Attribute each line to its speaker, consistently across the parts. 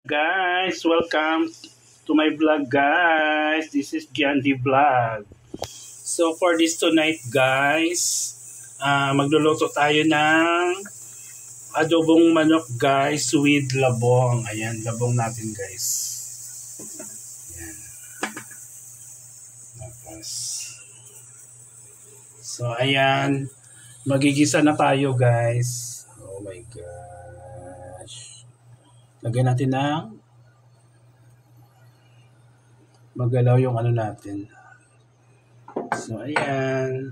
Speaker 1: Guys, welcome to my vlog guys. This is Giandy Vlog. So for this tonight guys, magluluto tayo ng adobong manok guys with labong. Ayan, labong natin guys. Ayan. Tapos. So ayan, magigisa na tayo guys. Oh my gosh. Lagyan natin ng magalaw yung ano natin. So, ayan.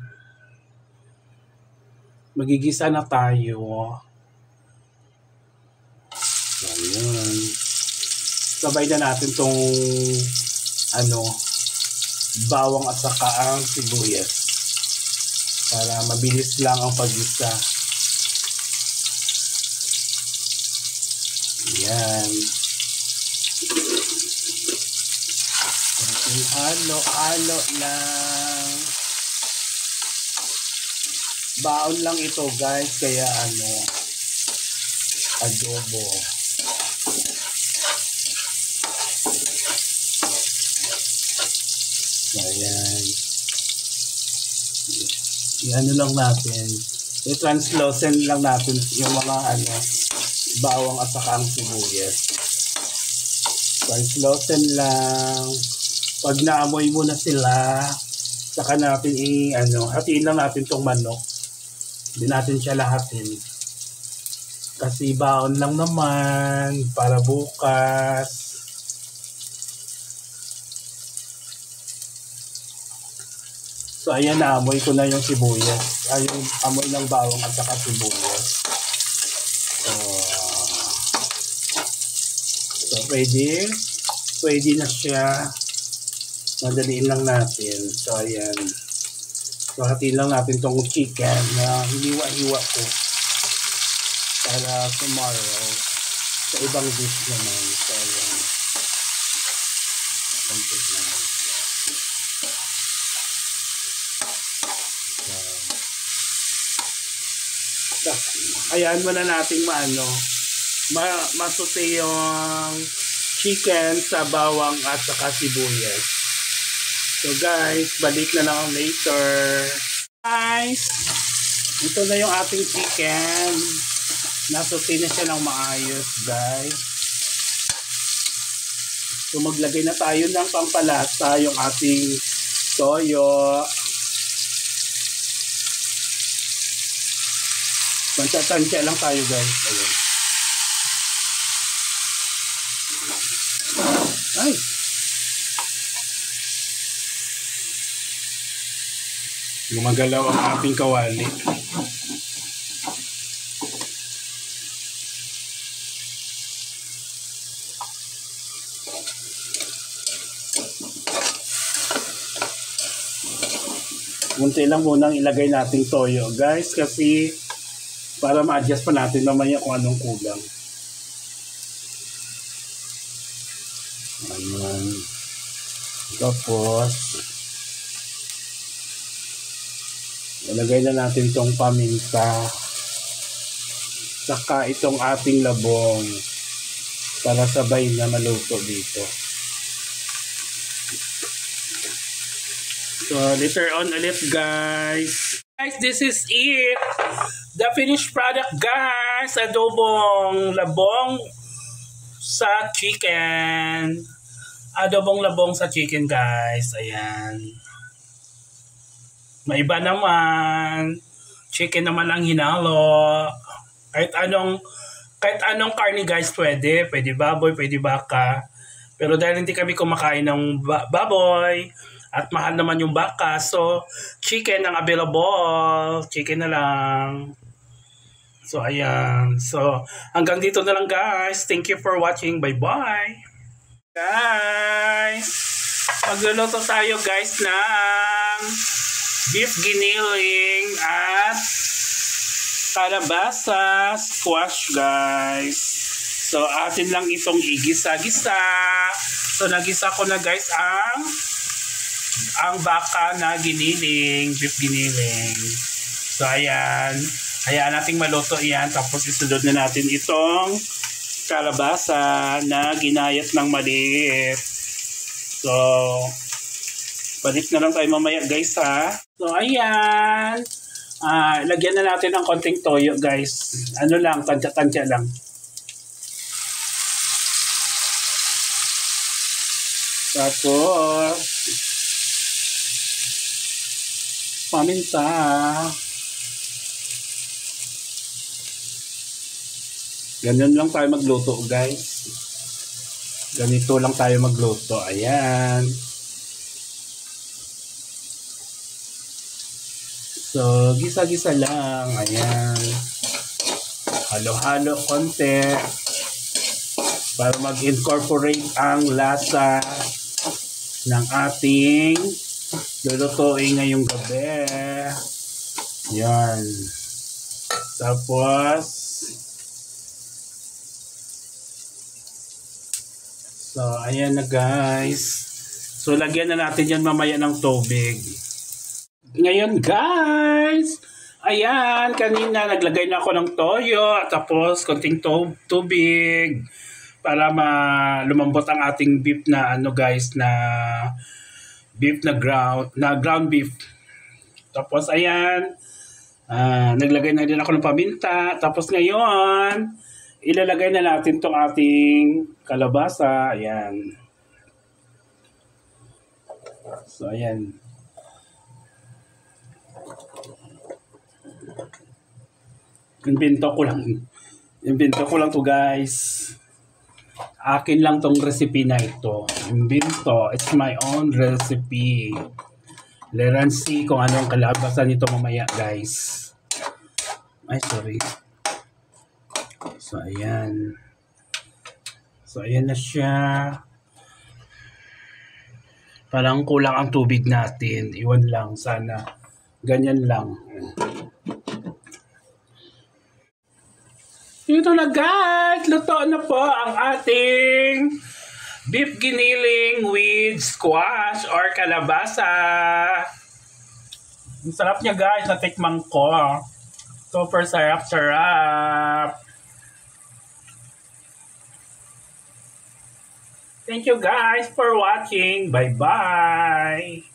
Speaker 1: Magigisa na tayo. So, ayan. Sabay na natin tong bawang at saka ang sibuyas. Para mabilis lang ang paggisa. Ayan. Halo-halo lang. Baon lang ito guys, kaya adobo. Ayan. Ano lang natin. I-translucent lang natin yung mga bawang at saka ang sibuyas. Translucent lang. Pag naamoy mo na sila, saka natin hatiin lang natin tong manok. Hindi natin siya lahatin. Kasi baon lang naman para bukas. So ayan, naamoy ko na yung sibuyas. Yung amoy ng bawang at saka sibuyas. So pwede na siya. Madaliin lang natin. So, ayan. So, hatiin lang natin tong chicken na hiniwa-hiwa ko para tomorrow sa ibang dish naman. So, ayan. Konti lang. So, ayan, muna natin masute yung chicken sa bawang at saka sibuyas. So guys, balik na lang later. Guys, ito na yung ating chicken. Nasute na siya ng maayos guys. So maglagay na tayo ng pampalasa, yung ating toyo. Tansya lang tayo guys. Ayan. Ay! Gumagalaw ang ating kawali. Munti lang munang ilagay natin toyo guys, kasi para ma-adjust pa natin mamaya kung anong kulang. Ayan. Tapos ilagay na natin itong paminta, saka itong ating labong para sabay na maluto dito. So later on ulit guys. Guys, this is it. The finished product guys. Adobong labong sa chicken. Adobong labong sa chicken guys. Ayan. Maiba naman. Chicken naman ang hinalo. Kahit anong karne guys pwede. Pwede baboy, pwede baka. Pero dahil hindi kami kumakain ng baboy at mahal naman yung baka, so chicken ang available. Chicken na lang. So ayan. So hanggang dito na lang guys. Thank you for watching. Bye-bye. Guys, magluluto tayo guys ng beef giniling at kalabasa squash guys. So atin lang itong igisa-gisa. So nagisa ko na guys ang baka na giniling, beef giniling. So ayan, hayaan nating maluto yan, tapos isunod na natin itong kalabasa na ginayat ng maliit. So, balik na lang tayo mamaya guys ha. So, ayan. Lagyan na natin ng konting toyo guys. Ano lang, tansya-tansya lang. Tapos, paminta. Ganyan lang tayo magluto guys. Ganito lang tayo magluto. Ayan. So, gisa-gisa lang. Ayan. Halo-halo konti. Para mag-incorporate ang lasa ng ating lulutuin ngayong gabi. Yan. Tapos, so, ayan na guys. So, lagyan na natin yan mamaya ng tubig. Ngayon guys, ayan, kanina naglagay na ako ng toyo, tapos konting tubig para lumambot ang ating beef na ano guys, na beef na ground beef. Tapos ayan, naglagay na din ako ng paminta. Tapos ngayon, ilalagay na natin tong ating kalabasa. Ayan. So ayan. Invento ko lang to guys. Akin lang tong recipe na ito. Invento. It's my own recipe. Let's see kung anong kalabasan nito mamaya guys. Ay, sorry. So, ayan. So, ayan na siya. Parang kulang ang tubig natin. Iwan lang. Sana. Ganyan lang. Ito na guys, luto na po ang ating beef giniling with squash or kalabasa. Ang sarap niya guys, natikman ko. Super sarap. Thank you guys for watching. Bye-bye.